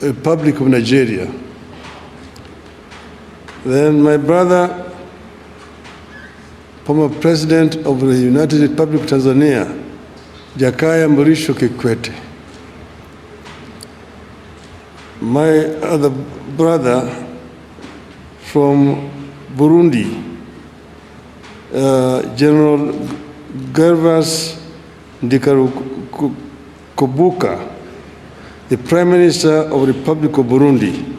Republic of Nigeria. Then my brother, former President of the United Republic of Tanzania, Jakaya Mrisho Kikwete. My other brother from Burundi, General Gervas Ndikarukubuka, the Prime Minister of the Republic of Burundi,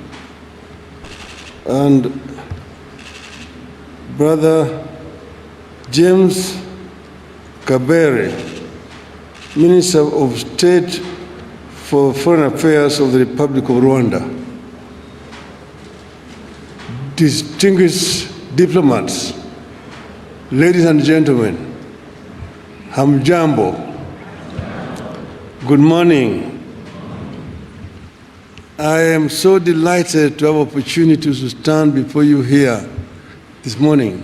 and Brother James Kabere, Minister of State for Foreign Affairs of the Republic of Rwanda. Distinguished diplomats, ladies and gentlemen, hamjambo, good morning. I am so delighted to have opportunity to stand before you here this morning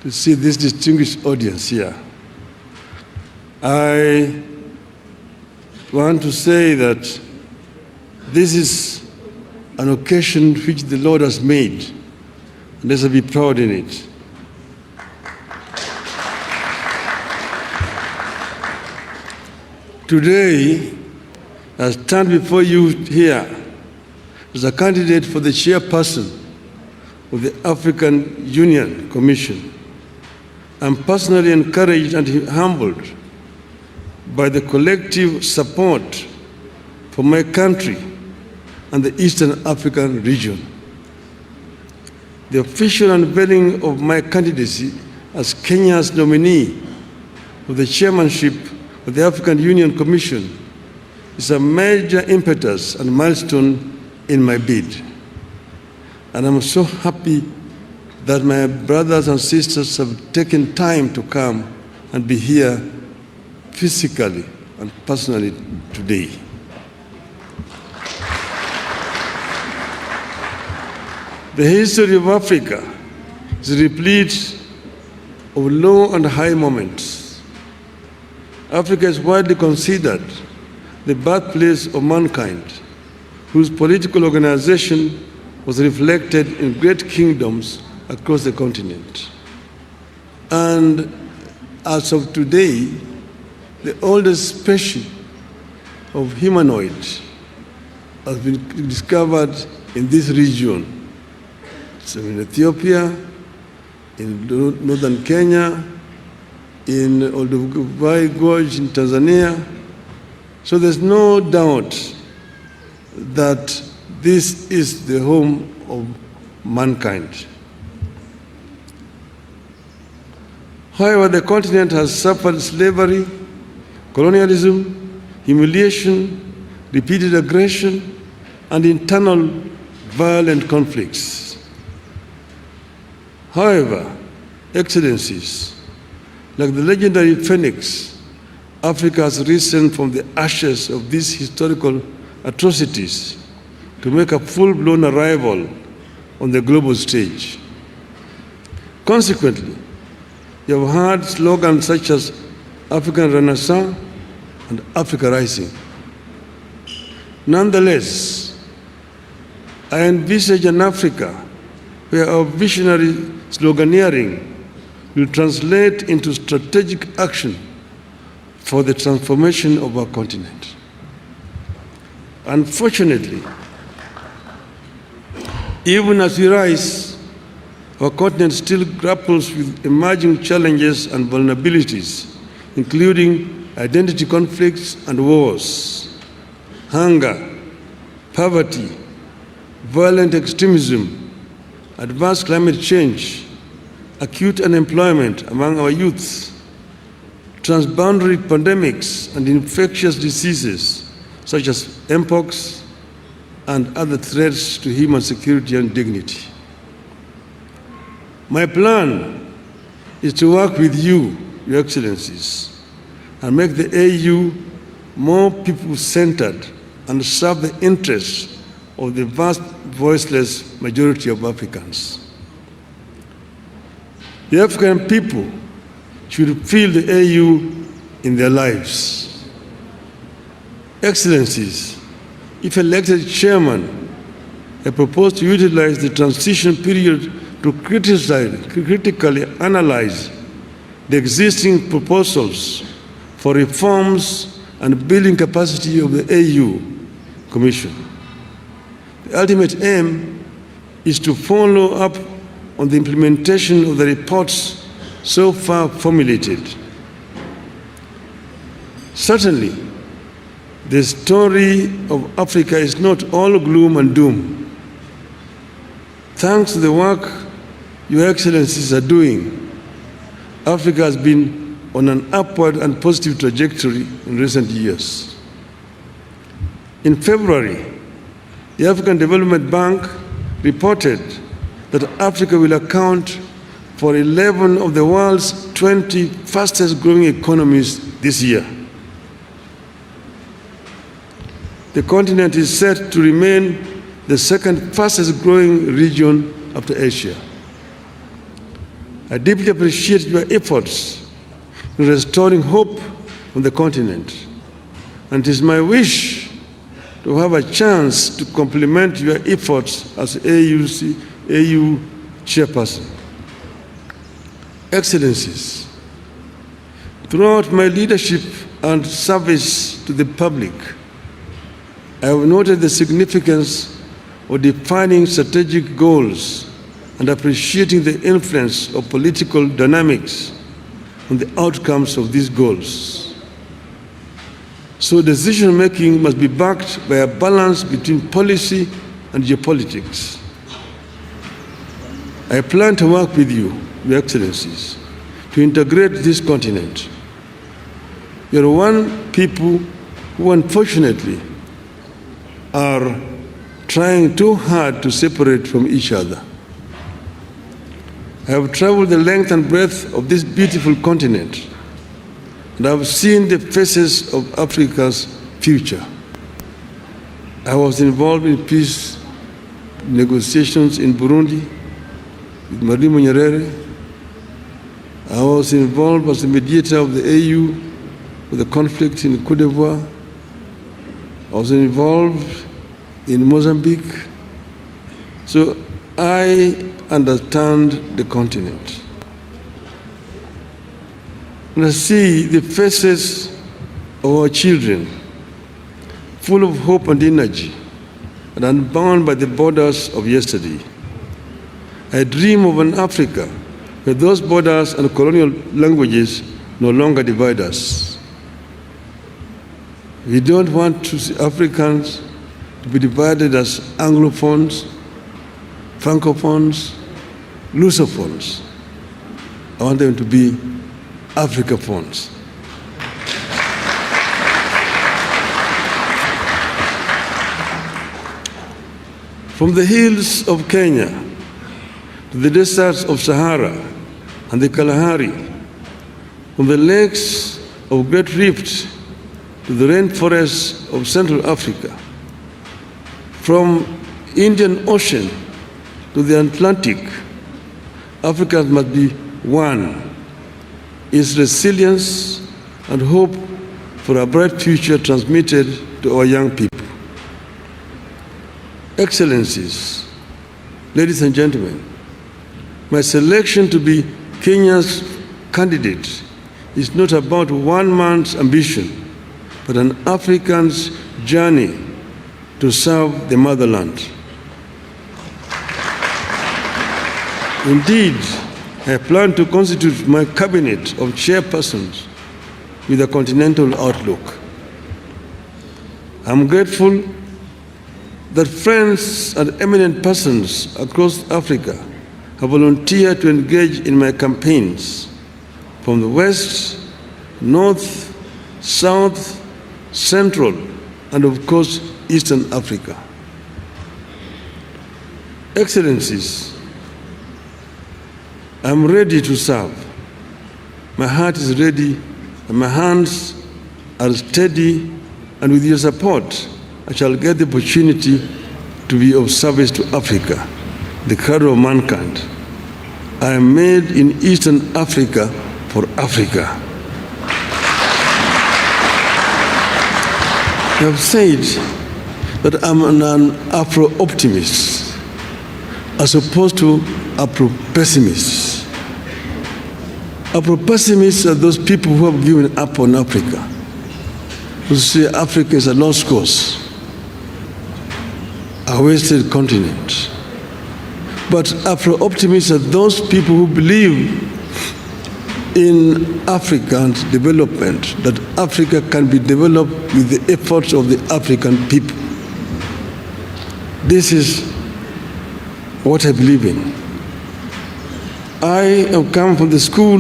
to see this distinguished audience here. I want to say that this is an occasion which the Lord has made, and let's be proud in it. Today, I stand before you here as a candidate for the chairperson of the African Union Commission. I'm personally encouraged and humbled by the collective support for my country and the Eastern African region. The official unveiling of my candidacy as Kenya's nominee for the chairmanship of the African Union Commission is a major impetus and milestone in my bid. And I'm so happy that my brothers and sisters have taken time to come and be here physically and personally today. The history of Africa is replete of low and high moments. Africa is widely considered the birthplace of mankind, whose political organization was reflected in great kingdoms across the continent. And as of today, the oldest species of humanoid has been discovered in this region. So in Ethiopia, in northern Kenya, in Olduvai Gorge in Tanzania. So there's no doubt that this is the home of mankind. However, the continent has suffered slavery, colonialism, humiliation, repeated aggression, and internal violent conflicts. However, Excellencies, like the legendary Phoenix, Africa has risen from the ashes of these historical atrocities to make a full-blown arrival on the global stage. Consequently, you have heard slogans such as African Renaissance and Africa Rising. Nonetheless, I envisage an Africa where our visionary sloganeering will translate into strategic action for the transformation of our continent. Unfortunately, even as we rise, our continent still grapples with emerging challenges and vulnerabilities, including identity conflicts and wars, hunger, poverty, violent extremism, advanced climate change, acute unemployment among our youths, transboundary pandemics and infectious diseases such as mpox and other threats to human security and dignity. My plan is to work with you, Your Excellencies, and make the AU more people-centered and serve the interests of the vast voiceless majority of Africans. The African people should feel the AU in their lives. Excellencies, If elected chairman, I propose to utilize the transition period to critically analyze the existing proposals for reforms and building capacity of the AU Commission. The ultimate aim is to follow up on the implementation of the reports so far formulated. Certainly, the story of Africa is not all gloom and doom. Thanks to the work Your Excellencies are doing, Africa has been on an upward and positive trajectory in recent years. In February, the African Development Bank reported that Africa will account for 11 of the world's 20 fastest growing economies this year. The continent is set to remain the second fastest growing region after Asia. I deeply appreciate your efforts in restoring hope on the continent, and it is my wish to have a chance to complement your efforts as AU chairperson. Excellencies, throughout my leadership and service to the public, I have noted the significance of defining strategic goals and appreciating the influence of political dynamics on the outcomes of these goals. So decision-making must be backed by a balance between policy and geopolitics. I plan to work with you, Your Excellencies, to integrate this continent. You are one people who unfortunately are trying too hard to separate from each other. I have traveled the length and breadth of this beautiful continent, and I have seen the faces of Africa's future. I was involved in peace negotiations in Burundi with Mwalimu Nyerere. I was involved as the mediator of the AU with the conflict in Côte d'Ivoire. I was involved in Mozambique. So I understand the continent. And I see the faces of our children, full of hope and energy, and unbound by the borders of yesterday. I dream of an Africa where those borders and colonial languages no longer divide us. We don't want to see Africans to be divided as Anglophones, Francophones, Lusophones. I want them to be Africaphones. From the hills of Kenya to the deserts of Sahara and the Kalahari, from the lakes of Great Rift to the rainforests of Central Africa, from Indian Ocean to the Atlantic, Africa must be one. Its resilience and hope for a bright future transmitted to our young people. Excellencies, ladies and gentlemen, my selection to be Kenya's candidate is not about one man's ambition, but an African's journey to serve the motherland. Indeed, I plan to constitute my cabinet of chairpersons with a continental outlook. I'm grateful that friends and eminent persons across Africa have volunteered to engage in my campaigns from the West, North, South, Central, and of course, Eastern Africa. Excellencies, I'm ready to serve. My heart is ready, and my hands are steady, and with your support, I shall get the opportunity to be of service to Africa, the cradle of mankind. I am made in Eastern Africa for Africa. I have said that I'm an Afro-optimist as opposed to Afro-pessimists. Afro-pessimists are those people who have given up on Africa, who say Africa is a lost cause, a wasted continent. But Afro-optimists are those people who believe in African development, that Africa can be developed with the efforts of the African people. This is what I believe in. I have come from the school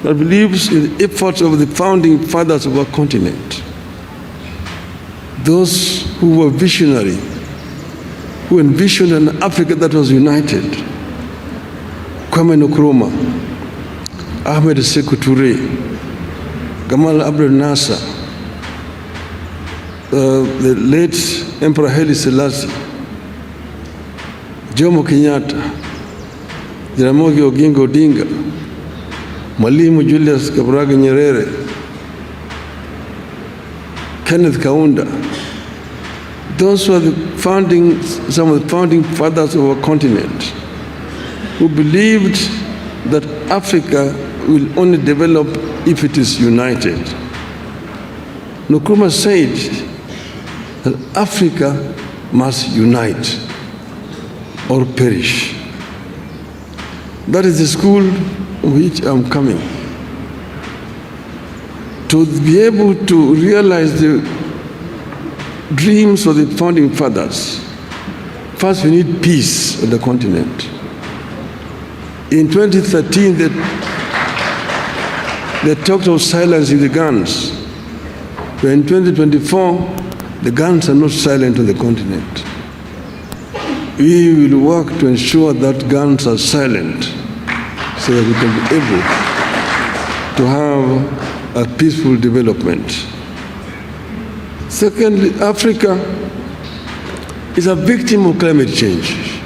that believes in the efforts of the founding fathers of our continent, those who were visionary, who envisioned an Africa that was united. Kwame Nkrumah, Ahmed Sekou Touré, Gamal Abdel Nasser, the late Emperor Haile Selassie, Jomo Kenyatta, Jaramogi Oginga Odinga, Mwalimu Julius Kambarage Nyerere, Kenneth Kaunda. Those were some of the founding fathers of our continent who believed that Africa will only develop if it is united. Nkrumah said that Africa must unite or perish. That is the school in which I'm coming. To be able to realize the dreams of the founding fathers, first we need peace on the continent. In 2013, they talked of silencing the guns. But in 2024, the guns are not silent on the continent. We will work to ensure that guns are silent so that we can be able to have a peaceful development. Secondly, Africa is a victim of climate change.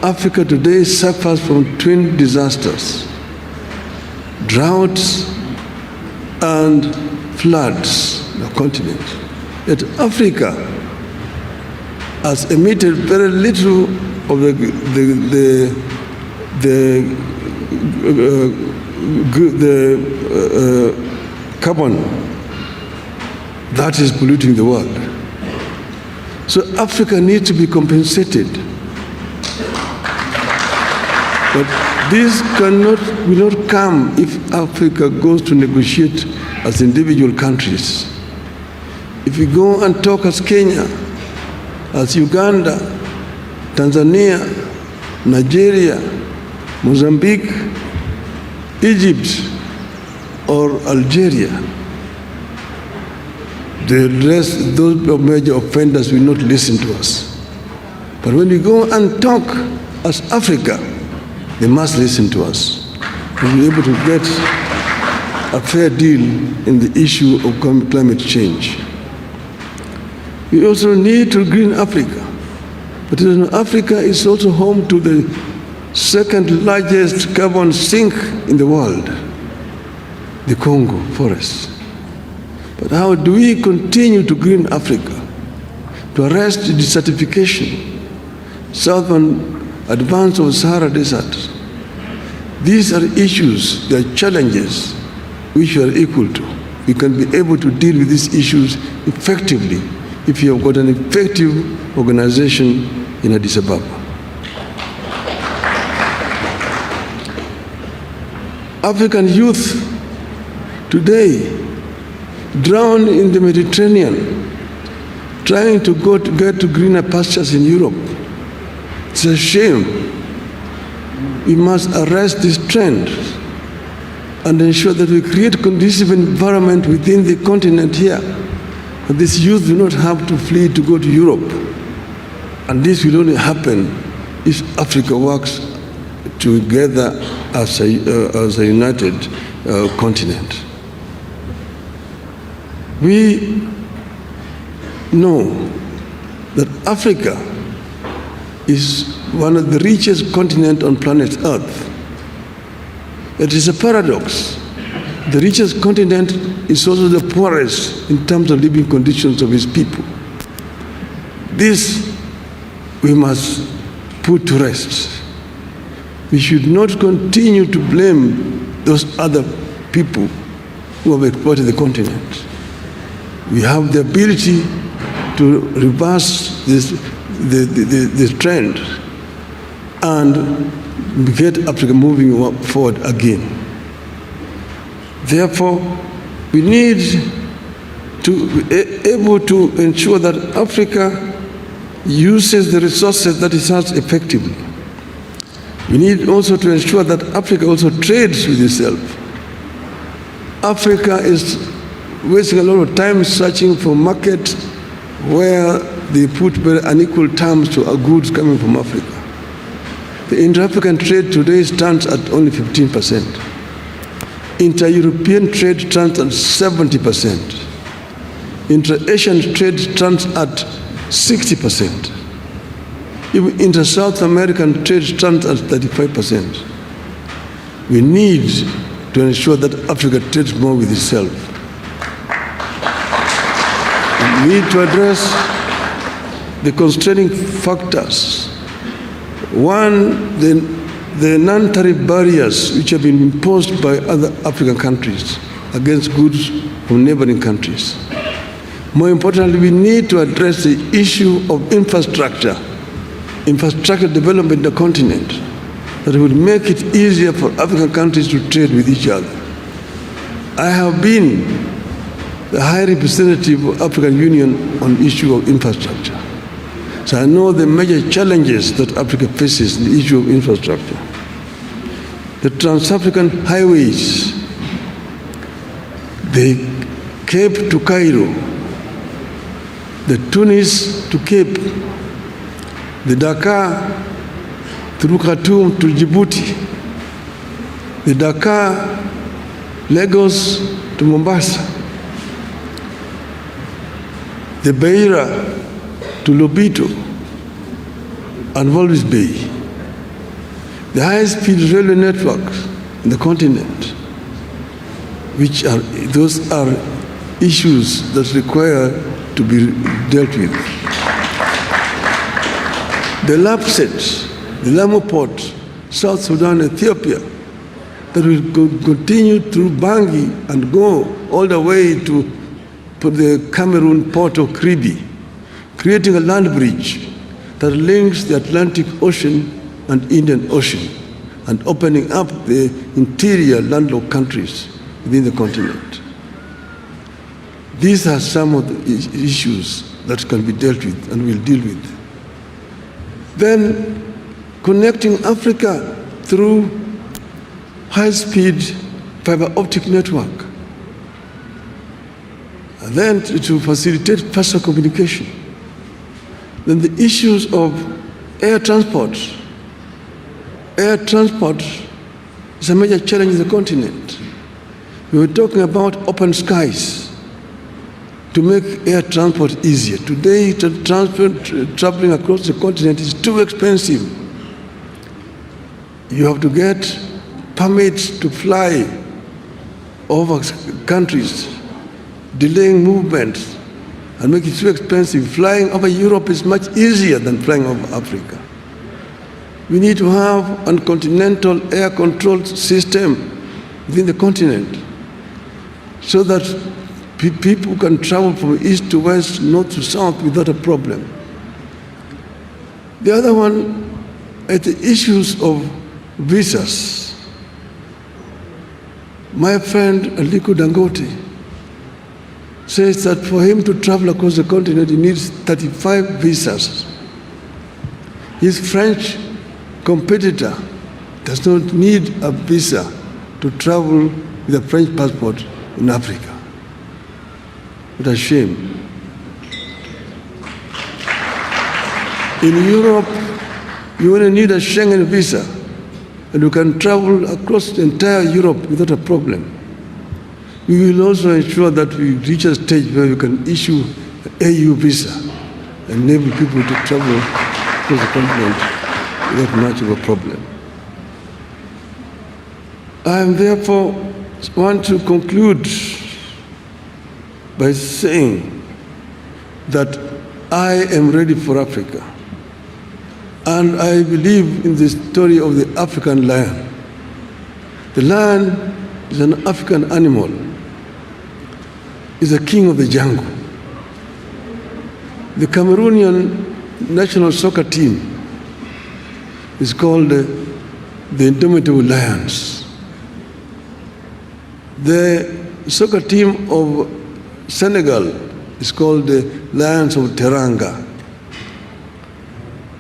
Africa today suffers from twin disasters: droughts and floods on the continent. Yet Africa has emitted very little of the carbon that is polluting the world. So Africa needs to be compensated. But this will not come if Africa goes to negotiate as individual countries. If we go and talk as Kenya, as Uganda, Tanzania, Nigeria, Mozambique, Egypt, or Algeria, the rest, those major offenders will not listen to us. But when we go and talk as Africa, they must listen to us. We'll be able to get a fair deal in the issue of climate change. We also need to green Africa. But Africa is also home to the second largest carbon sink in the world, the Congo forest. But how do we continue to green Africa, to arrest the desertification, southern advance of the Sahara Desert? These are issues, they are challenges which we are equal to. We can be able to deal with these issues effectively if you have got an effective organization in Addis Ababa. African youth today drown in the Mediterranean, trying to get to greener pastures in Europe. It's a shame. We must arrest this trend and ensure that we create conducive environment within the continent here. And this youth do not have to flee to go to Europe. And this will only happen if Africa works together as a united continent. We know that Africa is one of the richest continents on planet Earth. It is a paradox. The richest continent is also the poorest in terms of living conditions of its people. This we must put to rest. We should not continue to blame those other people who have exploited the continent. We have the ability to reverse this trend and get Africa moving forward again. Therefore, we need to be able to ensure that Africa uses the resources that it has effectively. We need also to ensure that Africa also trades with itself. Africa is wasting a lot of time searching for markets where they put very unequal terms to our goods coming from Africa. The inter-African trade today stands at only 15%. Inter-European trade stands at 70%. Inter-Asian trade stands at 60%. Even inter-South American trade stands at 35%. We need to ensure that Africa trades more with itself. We need to address the constraining factors. One, the non-tariff barriers which have been imposed by other African countries against goods from neighboring countries. More importantly, we need to address the issue of infrastructure development in the continent that would make it easier for African countries to trade with each other. I have been the High Representative of the African Union on the issue of infrastructure. So I know the major challenges that Africa faces in the issue of infrastructure. The trans-African highways, the Cape to Cairo, the Tunis to Cape, the Dakar through Khartoum to Djibouti, the Dakar, Lagos to Mombasa, the Beira to Lobito and Walvis Bay, the high-speed railway networks in the continent, those are issues that require to be dealt with. The lapses, the Lamu Port, South Sudan, Ethiopia, that will continue through Bangui and go all the way to the Cameroon port of Kribi, creating a land bridge that links the Atlantic Ocean and Indian Ocean and opening up the interior landlocked countries within the continent. These are some of the issues that can be dealt with and we'll deal with. Then connecting Africa through high-speed fiber optic network. And then to facilitate faster communication. Then the issues of air transport. Air transport is a major challenge in the continent. We were talking about open skies to make air transport easier. Today, traveling across the continent is too expensive. You have to get permits to fly over countries, delaying movements, and make it too expensive. Flying over Europe is much easier than flying over Africa. We need to have a continental air control system within the continent so that people can travel from east to west, north to south without a problem. The other one is the issues of visas. My friend Aliko Dangote says that for him to travel across the continent, he needs 35 visas. His French competitor does not need a visa to travel with a French passport in Africa. What a shame. In Europe, you only need a Schengen visa, and you can travel across the entire Europe without a problem. We will also ensure that we reach a stage where we can issue an AU visa and enable people to travel across the continent without much of a problem. I therefore want to conclude by saying that I am ready for Africa. And I believe in the story of the African lion. The lion is an African animal. Is a king of the jungle. The Cameroonian national soccer team is called the Indomitable Lions. The soccer team of Senegal is called the Lions of Teranga.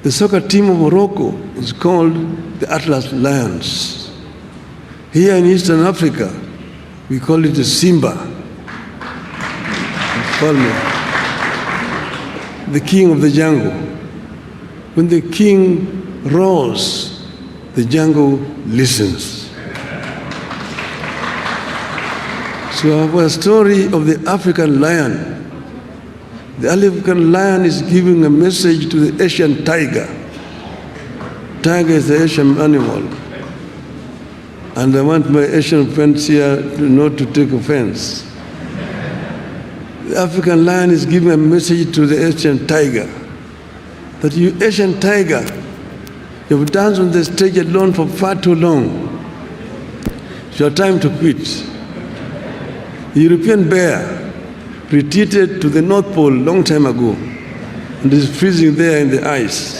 The soccer team of Morocco is called the Atlas Lions. Here in Eastern Africa, we call it the Simba. The king of the jungle. When the king roars, the jungle listens. So our story of the African lion. The African lion is giving a message to the Asian tiger. Tiger is the Asian animal. And I want my Asian friends here not to take offense. The African lion is giving a message to the Asian tiger that you Asian tiger, you've danced on the stage alone for far too long. It's your time to quit. The European bear retreated to the North Pole long time ago and is freezing there in the ice.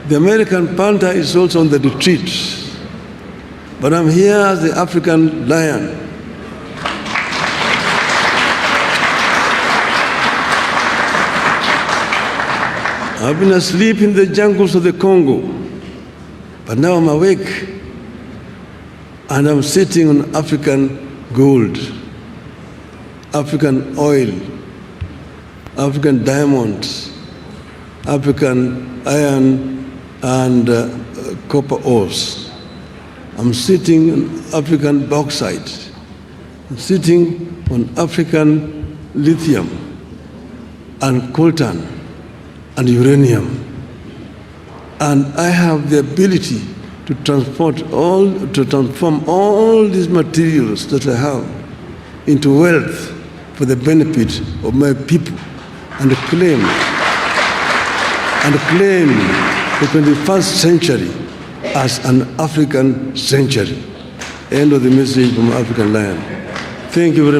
The American panther is also on the retreat. But I'm here as the African lion. I've been asleep in the jungles of the Congo, but now I'm awake and I'm sitting on African gold, African oil, African diamonds, African iron and copper ores. I'm sitting on African bauxite. I'm sitting on African lithium and coltan and uranium. And I have the ability to transform all these materials that I have into wealth for the benefit of my people and claim the 21st century as an African century. End of the message from African Lion. Thank you very much.